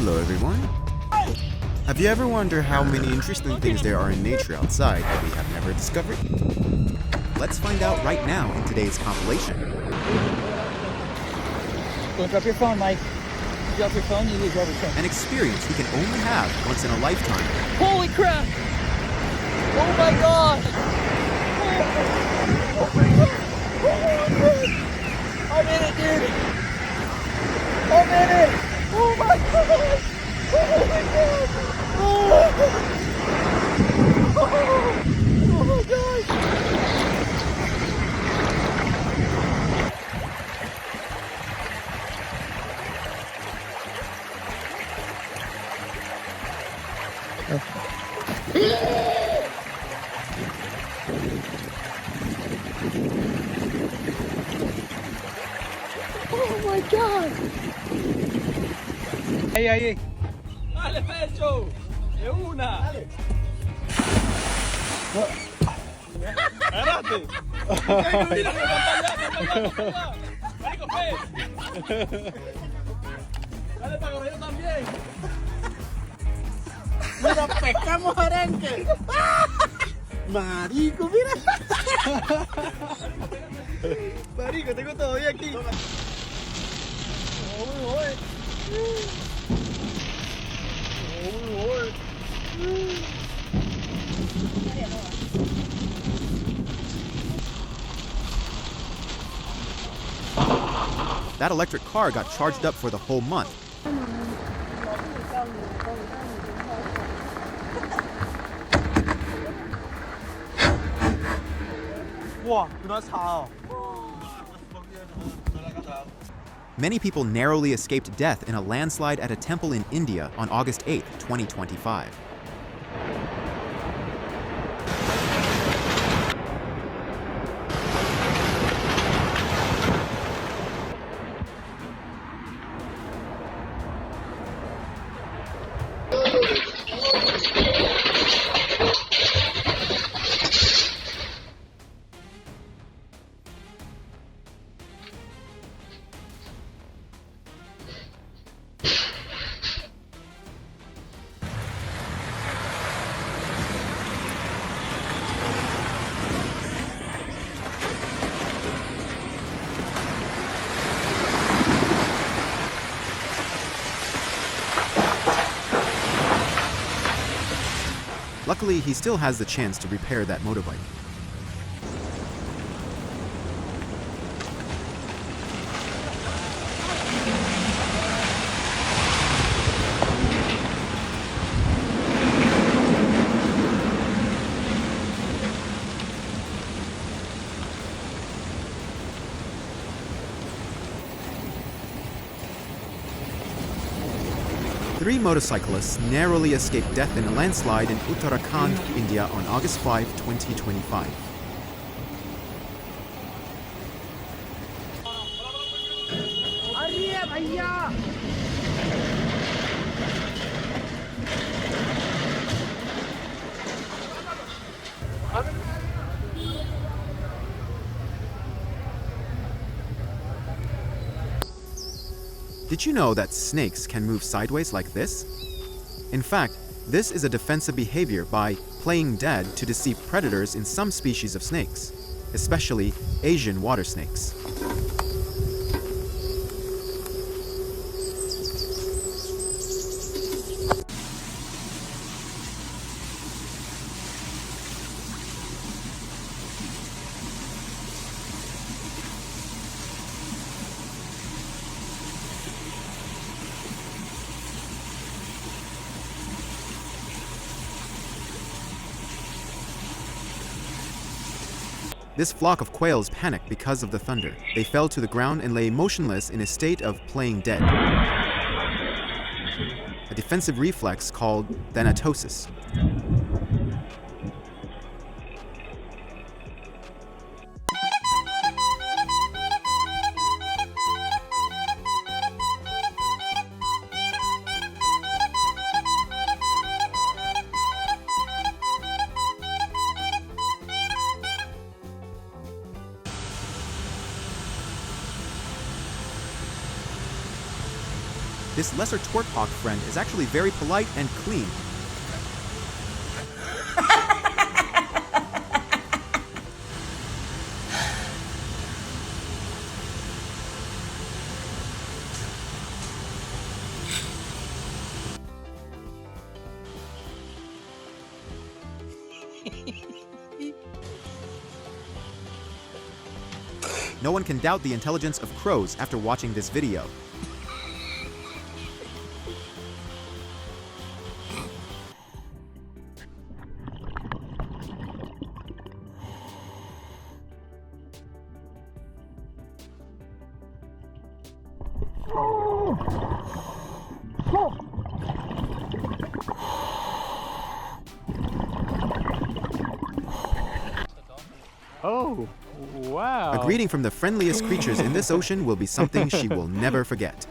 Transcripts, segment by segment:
Hello everyone. Have you ever wondered how many interesting things there are in nature outside that we have never discovered? Let's find out right now in today's compilation. Don't drop your phone, Mike. You drop your phone, you lose everything. An experience we can only have once in a lifetime. Holy crap! Oh my god! Oh my god! I'm in it, dude! I'm in it! Oh my god! Oh my god! Oh my gosh! Oh my god! Ahí. ¡Dale, pecho! ¡De una! ¡Dale! ¡Agarrate! ¡Marico, ¡dale para correr yo también! ¡Mira, pescamos arenque! ¡Marico, mira! ¡Marico, tengo todavía aquí! That electric car got charged up for the whole month. 와, 누나 사. Many people narrowly escaped death in a landslide at a temple in India on August 8, 2025. Luckily, he still has the chance to repair that motorbike. Three motorcyclists narrowly escaped death in a landslide in Uttarakhand, India on August 5, 2025. Did you know that snakes can move sideways like this? In fact, this is a defensive behavior by playing dead to deceive predators in some species of snakes, especially Asian water snakes. This flock of quails panicked because of the thunder. They fell to the ground and lay motionless in a state of playing dead, a defensive reflex called thanatosis. this lesser twerp hawk friend is actually very polite and clean. No one can doubt the intelligence of crows after watching this video. Oh, wow. A greeting from the friendliest creatures in this ocean will be something she will never forget.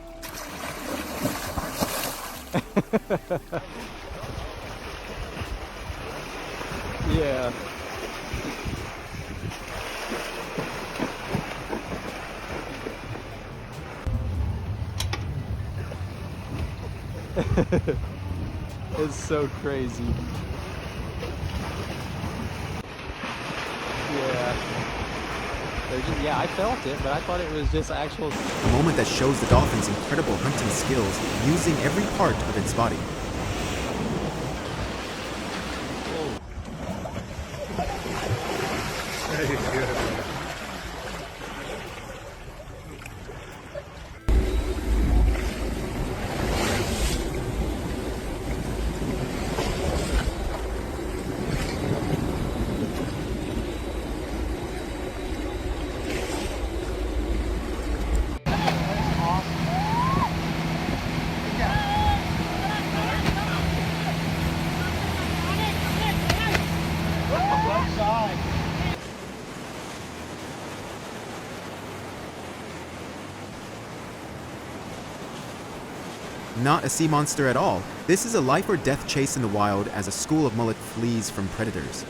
Yeah. It's so crazy. Yeah, I felt it, but I thought it was just actual. A moment that shows the dolphin's incredible hunting skills, using every part of its body. Not a sea monster at all. This is a life or death chase in the wild as a school of mullet flees from predators.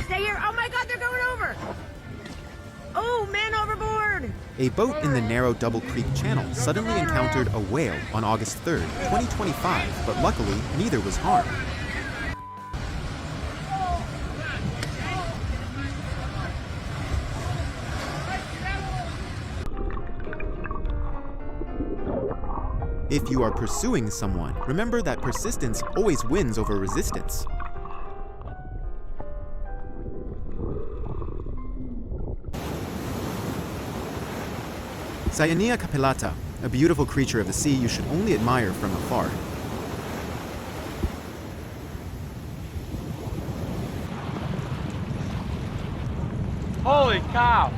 Stay here. Oh my God, they're going over. Oh, man overboard. A boat in the narrow Double Creek Channel suddenly encountered a whale on August 3rd, 2025, but luckily neither was harmed. If you are pursuing someone, remember that persistence always wins over resistance. Cyanea capillata, a beautiful creature of the sea you should only admire from afar. Holy cow!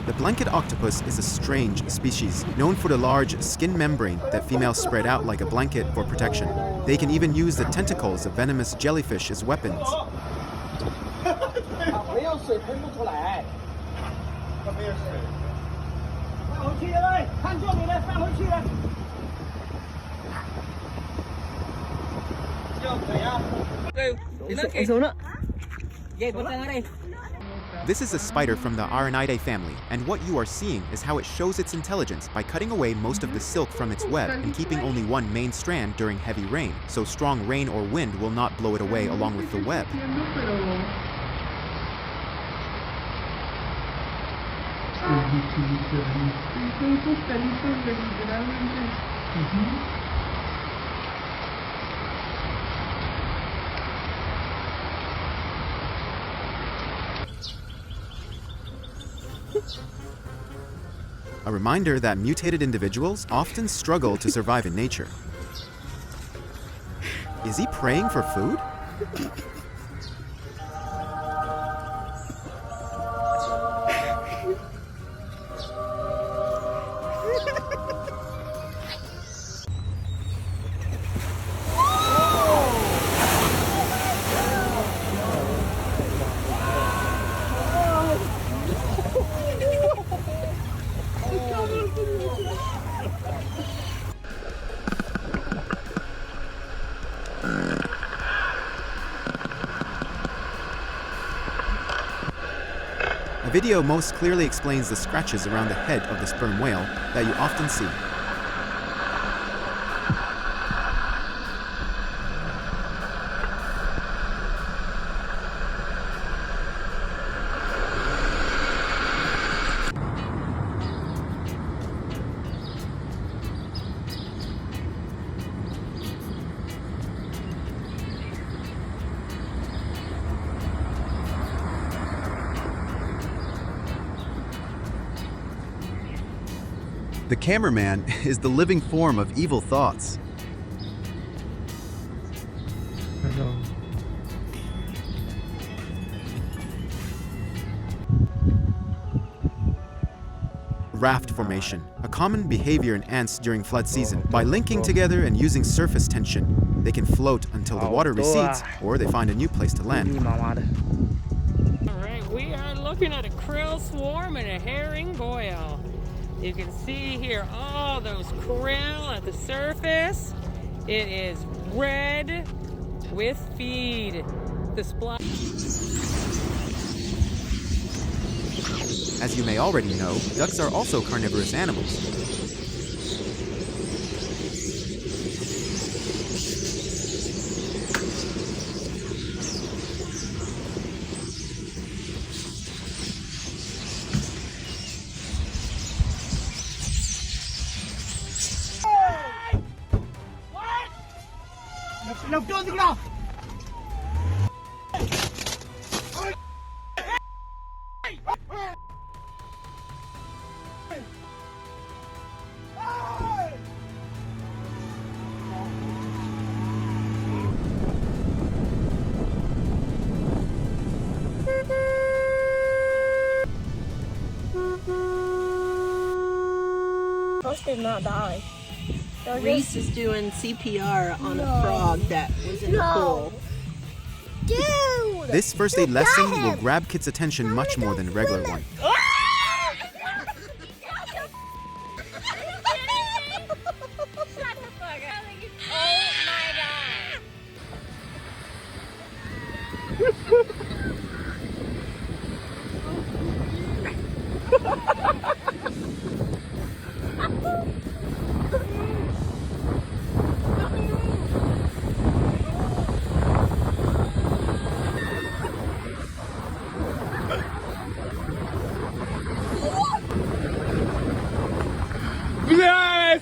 The blanket octopus is a strange species, known for the large skin membrane that females spread out like a blanket for protection. They can even use the tentacles of venomous jellyfish as weapons. 没有水喷不出来。它没有水。放回去了，看这里了，放回去了。要怎样？Ang suna. This is a spider from the Aranidae family, and what you are seeing is how it shows its intelligence by cutting away most of the silk from its web and keeping only one main strand during heavy rain, so strong rain or wind will not blow it away along with the web. A reminder that mutated individuals often struggle to survive in nature. Is he praying for food? video most clearly explains the scratches around the head of the sperm whale that you often see. The cameraman is the living form of evil thoughts. Raft formation, a common behavior in ants during flood season. By linking together and using surface tension, they can float until the water recedes or they find a new place to land. 密麻麻的。 Alright, we are looking at a krill swarm and a herring boil. You can see here all those krill at the surface. It is red with feed. The splash. As you may already know, ducks are also carnivorous animals. Most did not die. Reese is doing CPR on a frog that was in the pool. Dude! This first aid lesson will grab kids' attention much more than a regular one. Shut the fuck up. Oh my god. Yes!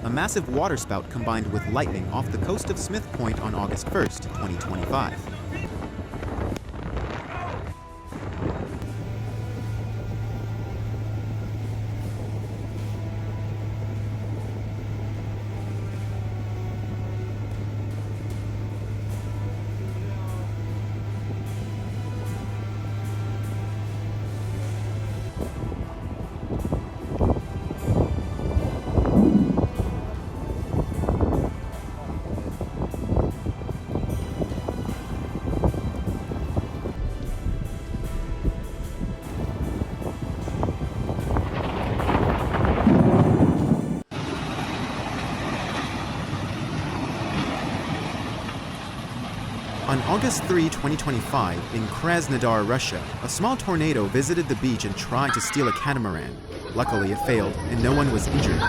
A massive waterspout combined with lightning off the coast of Smith Point on August 1st, 2025. On August 3, 2025, in Krasnodar, Russia, a small tornado visited the beach and tried to steal a catamaran. Luckily, it failed, and no one was injured.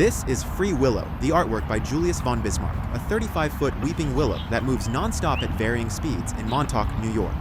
This is Free Willow, the artwork by Julius von Bismarck, a 35-foot weeping willow that moves non-stop at varying speeds in Montauk, New York.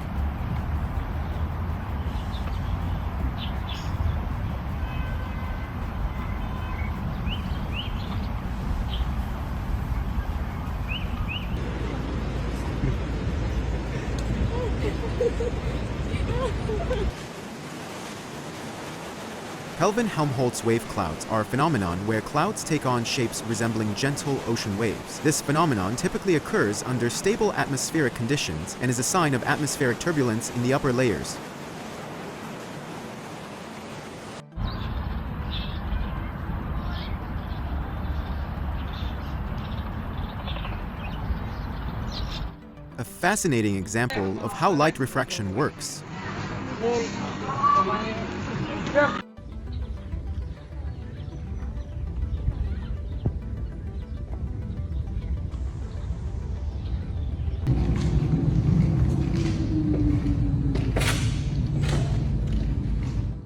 Kelvin-Helmholtz wave clouds are a phenomenon where clouds take on shapes resembling gentle ocean waves. This phenomenon typically occurs under stable atmospheric conditions and is a sign of atmospheric turbulence in the upper layers. A fascinating example of how light refraction works.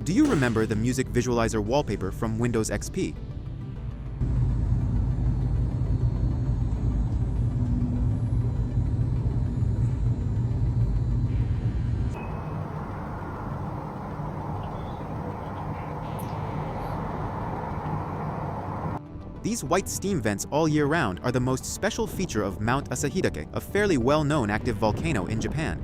Do you remember the music visualizer wallpaper from Windows XP? These white steam vents all year round are the most special feature of Mount Asahidake, a fairly well-known active volcano in Japan.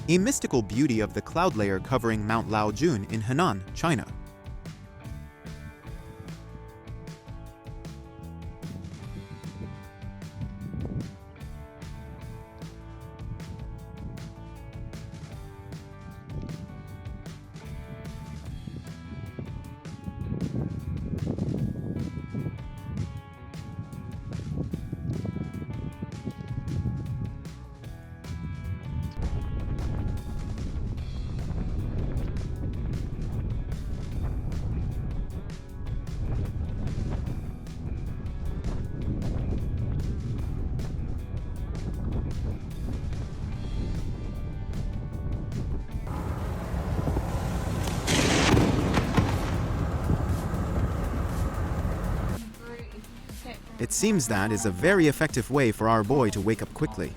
A mystical beauty of the cloud layer covering Mount Laojun in Henan, China. It seems that is a very effective way for our boy to wake up quickly.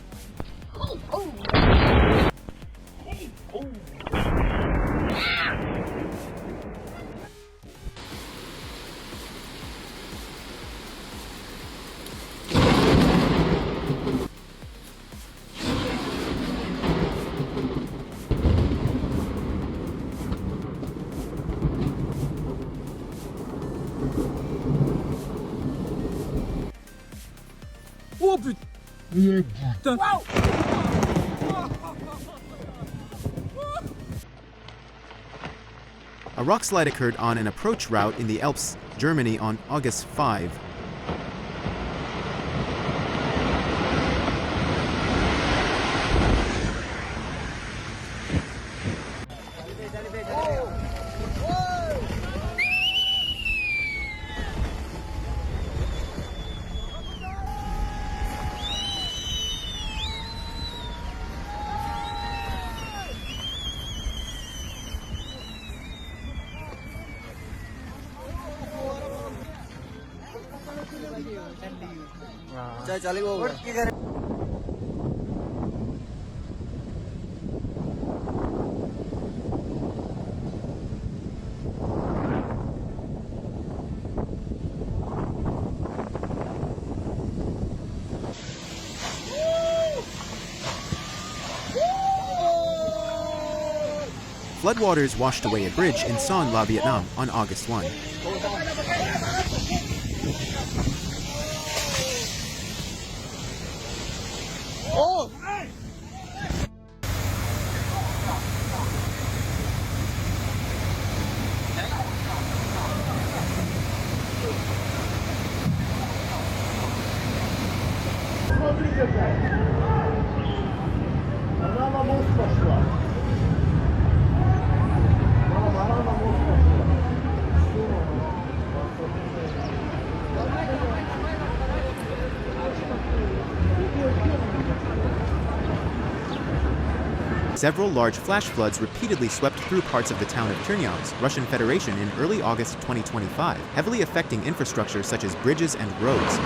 A rock slide occurred on an approach route in the Alps, Germany on August 5. Floodwaters washed away a bridge in Son La Vietnam on August 1. 哦。Bananaもう少しは。Bananaもう少しは。Several large flash floods repeatedly swept through parts of the town of Tyrnavs, Russian Federation in early August 2025, heavily affecting infrastructure such as bridges and roads.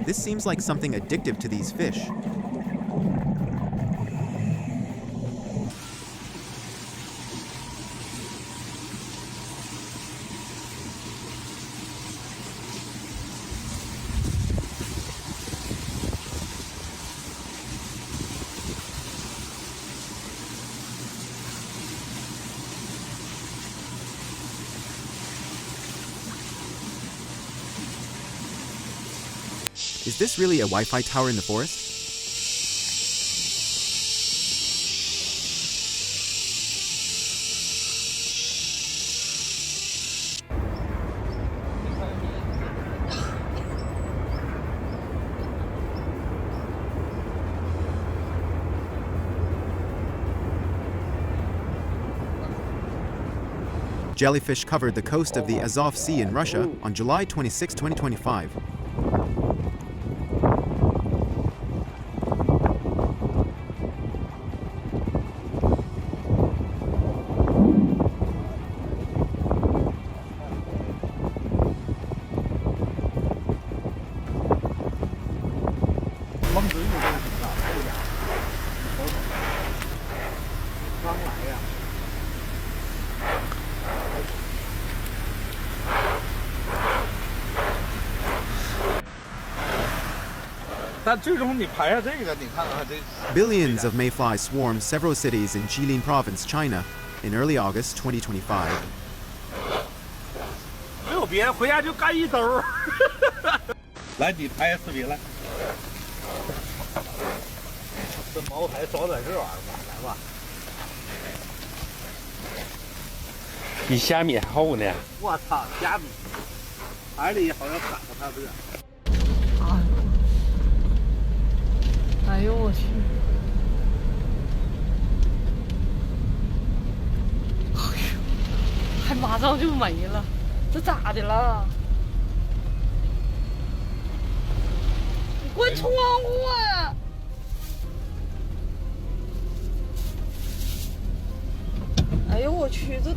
This seems like something addictive to these fish. Is this really a Wi-Fi tower in the forest? Jellyfish covered the coast of the Azov Sea in Russia on July 26, 2025. Billions of mayflies swarmed several cities in Jilin Province, China, in early August 2025. 没有别，回家就干一兜。来，你拍视频来。这毛还少在这玩意儿吧，来吧。比虾米还厚呢。我操，虾米，海里好像赶不上这。哎呦我去！哎呦，还马上就没了，这咋的了？你关窗户啊！我去，这。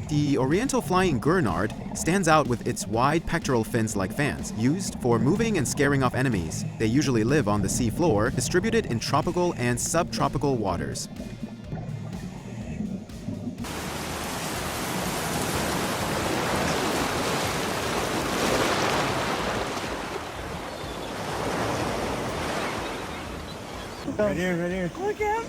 The Oriental Flying Gurnard stands out with its wide pectoral fins like fans, used for moving and scaring off enemies. They usually live on the sea floor, distributed in tropical and subtropical waters. Right here, right here. Look at him.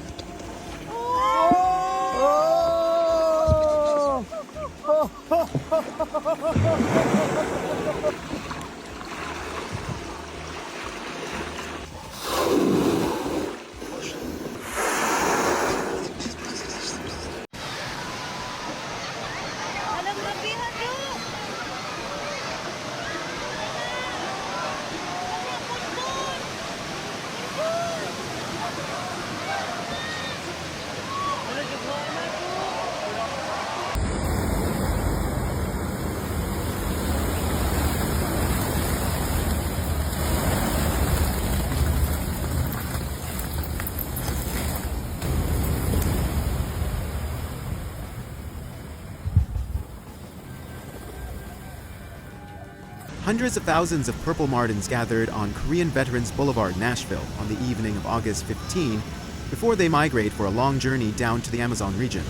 Hundreds of thousands of purple martins gathered on Korean Veterans Boulevard, Nashville, on the evening of August 15, before they migrate for a long journey down to the Amazon region.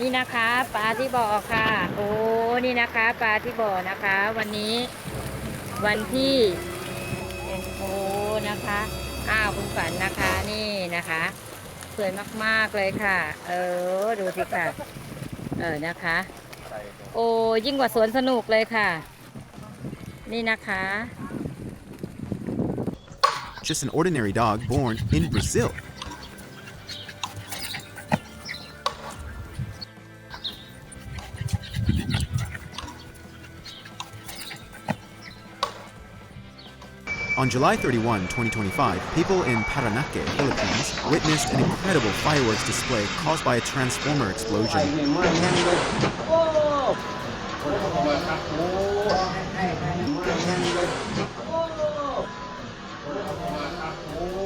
นี่นะคะปลาที่บ่อค่ะโอ้นี่นะคะปลาที่บ่อนะคะวันนี้วันที่โอ้นะคะคุณฝันนะคะนี่นะคะสวยมากๆเลยค่ะดูสิค่ะนะคะโอ้ยิ่งกว่าสวนสนุกเลยค่ะนี่นะคะ Just an ordinary dog born in Brazil. On July 31, 2025, people in Parañaque, Philippines, witnessed an incredible fireworks display caused by a transformer explosion.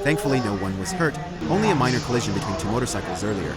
Thankfully, no one was hurt, only a minor collision between two motorcycles earlier.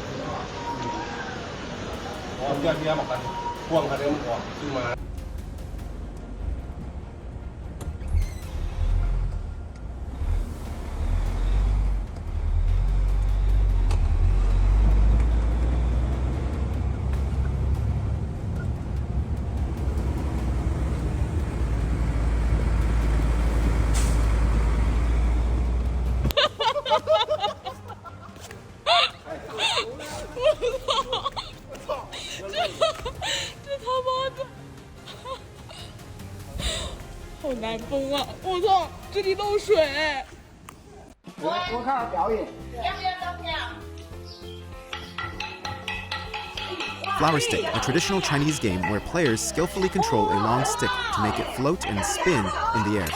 Flower stick, a traditional Chinese game where players skillfully control a long stick to make it float and spin in the air.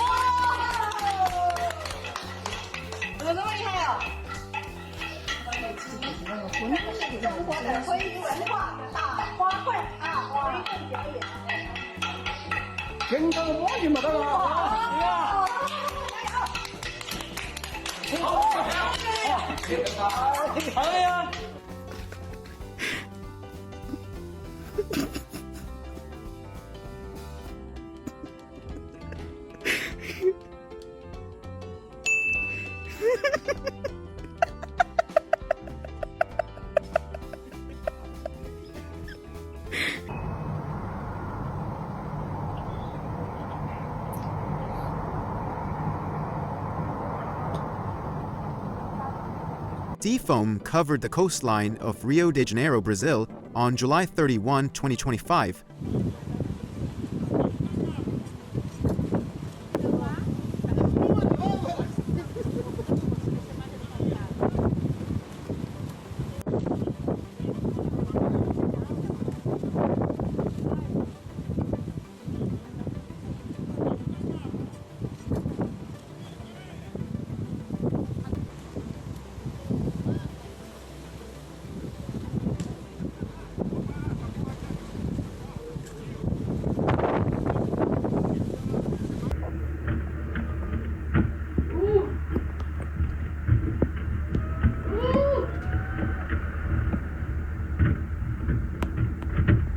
sea foam covered the coastline of Rio de Janeiro, Brazil on July 31, 2025.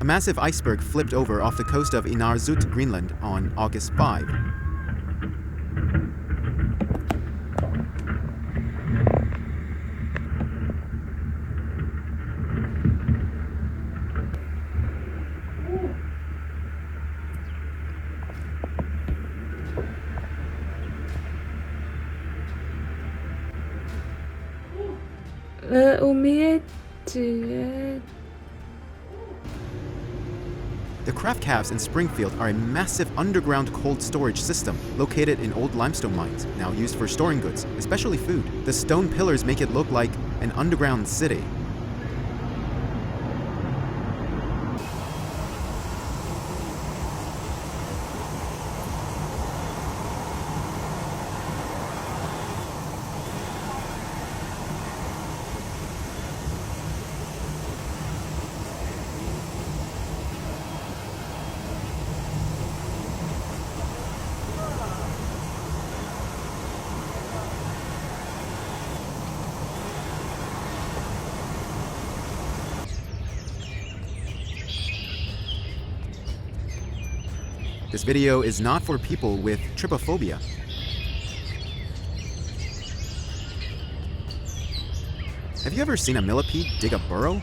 A massive iceberg flipped over off the coast of Inarsut, Greenland on August 5. The Kraft Caves in Springfield are a massive underground cold storage system located in old limestone mines, now used for storing goods, especially food. The stone pillars make it look like an underground city. This video is not for people with trypophobia. Have you ever seen a millipede dig a burrow?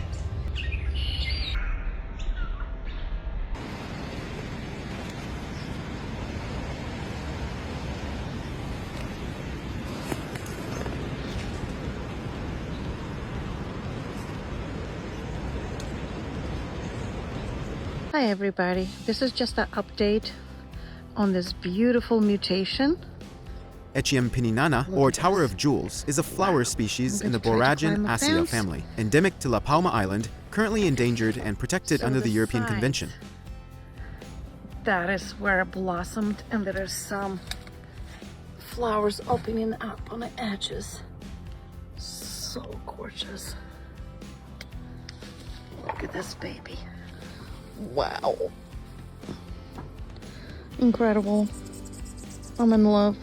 Hi everybody, this is just an update on this beautiful mutation. Echiampininana, or Tower of Jewels, is a flower species in the Borragianaceae family, endemic to La Palma Island, currently endangered and protected under the European Convention. That is where it blossomed, and there are some flowers opening up on the edges. So gorgeous. Look at this baby. Wow. Incredible. I'm in love.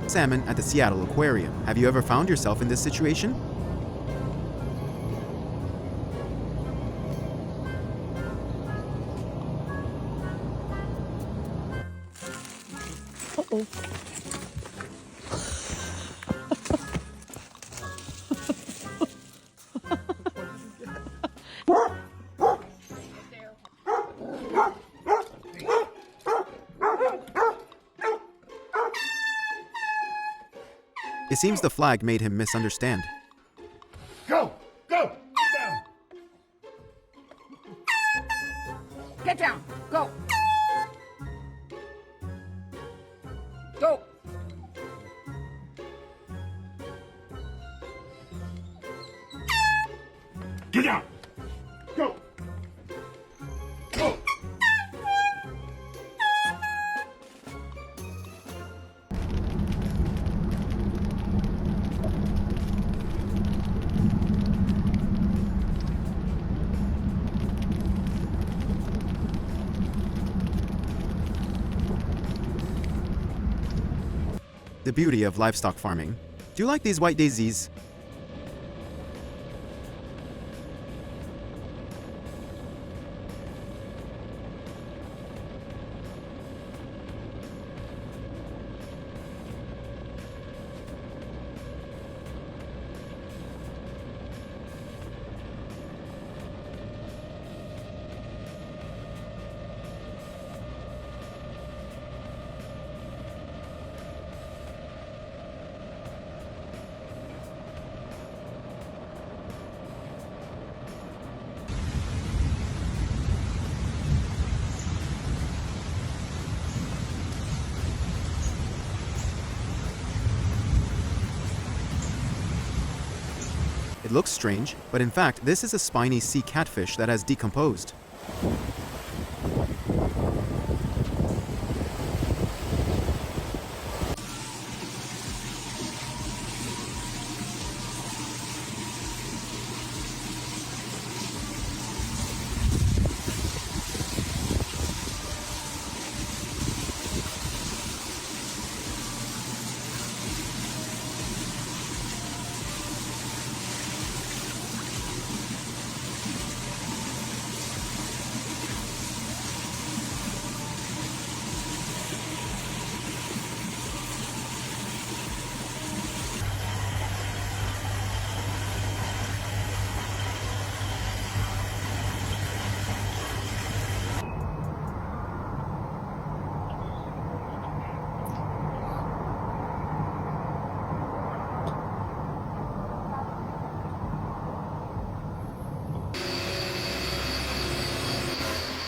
Salmon at the Seattle Aquarium. Have you ever found yourself in this situation? Uh-oh. It seems the flag made him misunderstand. Go! Go! Get down! Get down! Go! Go! Get down! Go! Go! The beauty of livestock farming. Do you like these white daisies? looks strange, but in fact, this is a spiny sea catfish that has decomposed.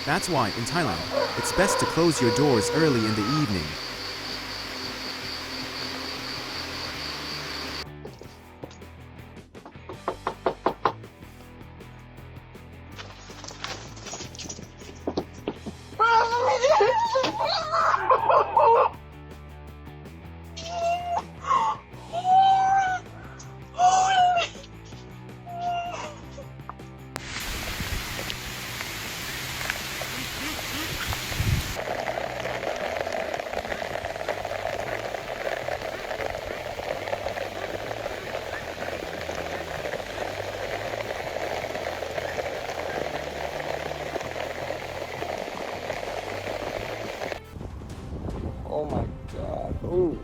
That's why, in Thailand, it's best to close your doors early in the evening. Oh my god. Ooh.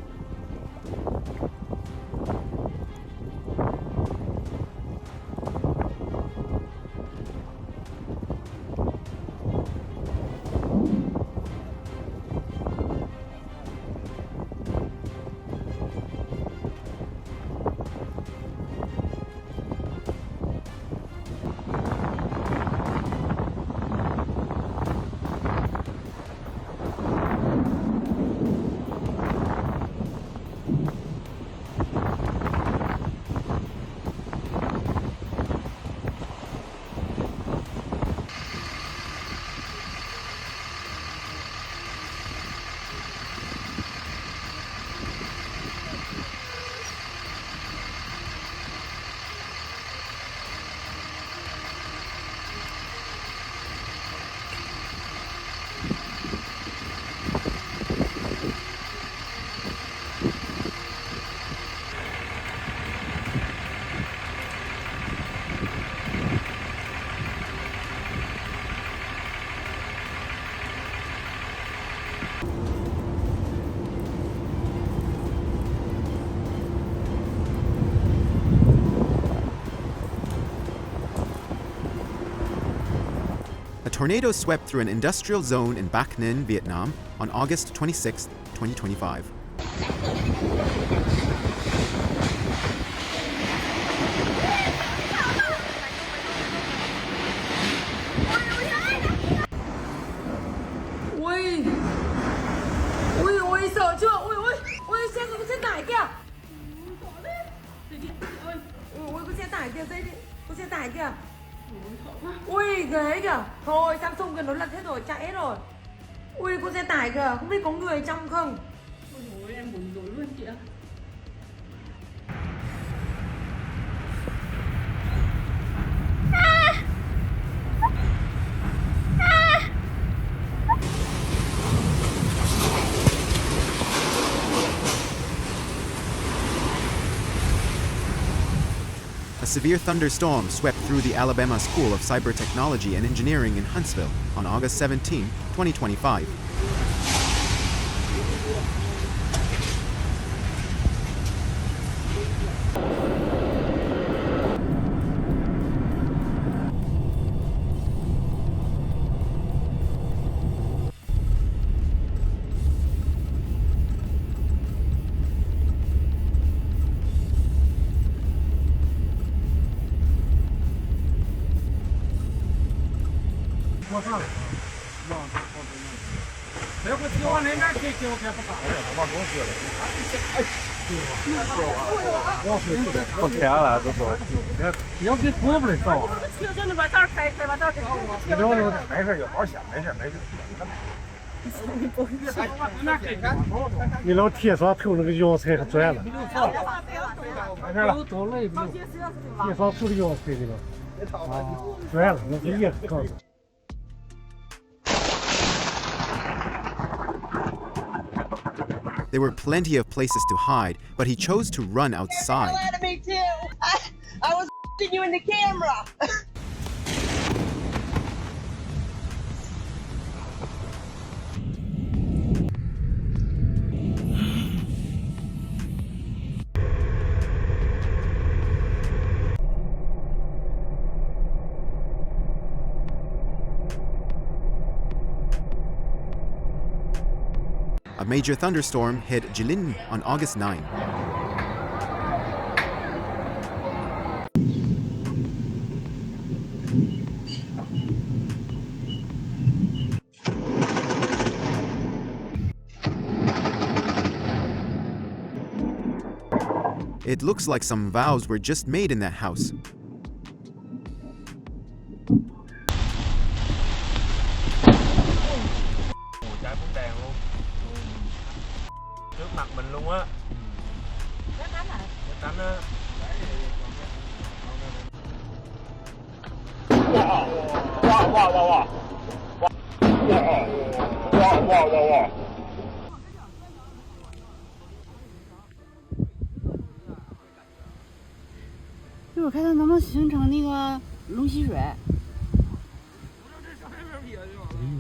A tornado swept through an industrial zone in Bac Ninh, Vietnam on August 26, 2025. Ui, ui, ui, sợ chưa? Ui, ui, ui, xe tải kìa. Ui, có xe tải kìa, dây đi, có xe tải kìa. Ui, ghế kìa. Thôi, Samsung kìa, nó lật hết rồi, chạy hết rồi. Ui, có xe tải kìa, không biết có người trong không? Ôi, em buồn rối luôn kìa. A severe thunderstorm swept through the Alabama School of Cyber Technology and Engineering in Huntsville on August 17, 2025. 不甜了，都说。你要给锅不得烧。你把道开，把道开。你这没事，有好想，没事。你老铁上头那个腰菜还转了，没事了，都累不？铁上头的腰菜这个，转了，那是也是杠子。There were plenty of places to hide, but he chose to run outside. Out of me too. I was you in the camera. A major thunderstorm hit Jilin on August 9. It looks like some vows were just made in that house. Trước mặt mình luôn á. Đánh á. Wow. 就是看它能不能形成那个龙吸水。有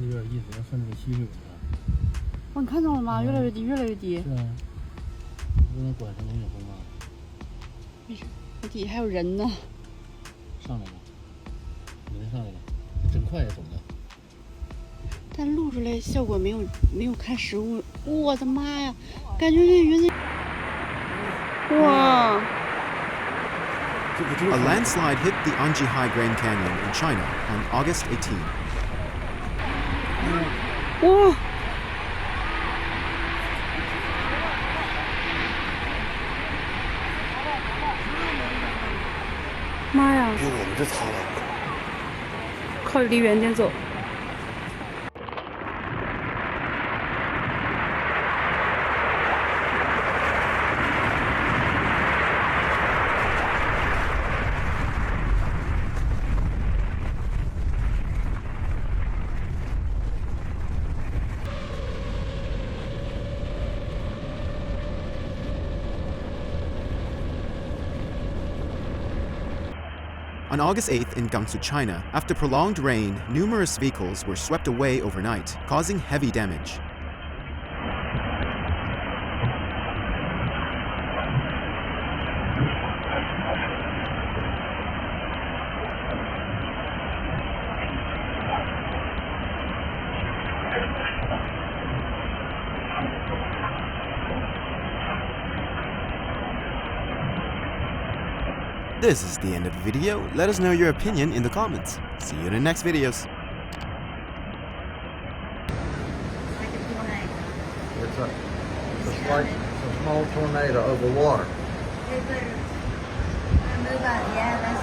点意思，要算这个吸水。哦，你看到了吗？越来越低，越来越低。是啊，不能管成龙卷风吗？没事，这底下还有人呢。上来了，人上来了，真快呀，走的。但录出来效果没有看实物。我的妈呀，感觉这云哇！ A landslide hit the Anjihai Grand Canyon in China on August 18. 哇！妈呀！比我们这操了。靠离远点走。 On August 8th in Gansu, China, after prolonged rain, numerous vehicles were swept away overnight, causing heavy damage. This is the end of the video. Let us know your opinion in the comments. See you in the next videos. It's like a small tornado over water. Yeah, that's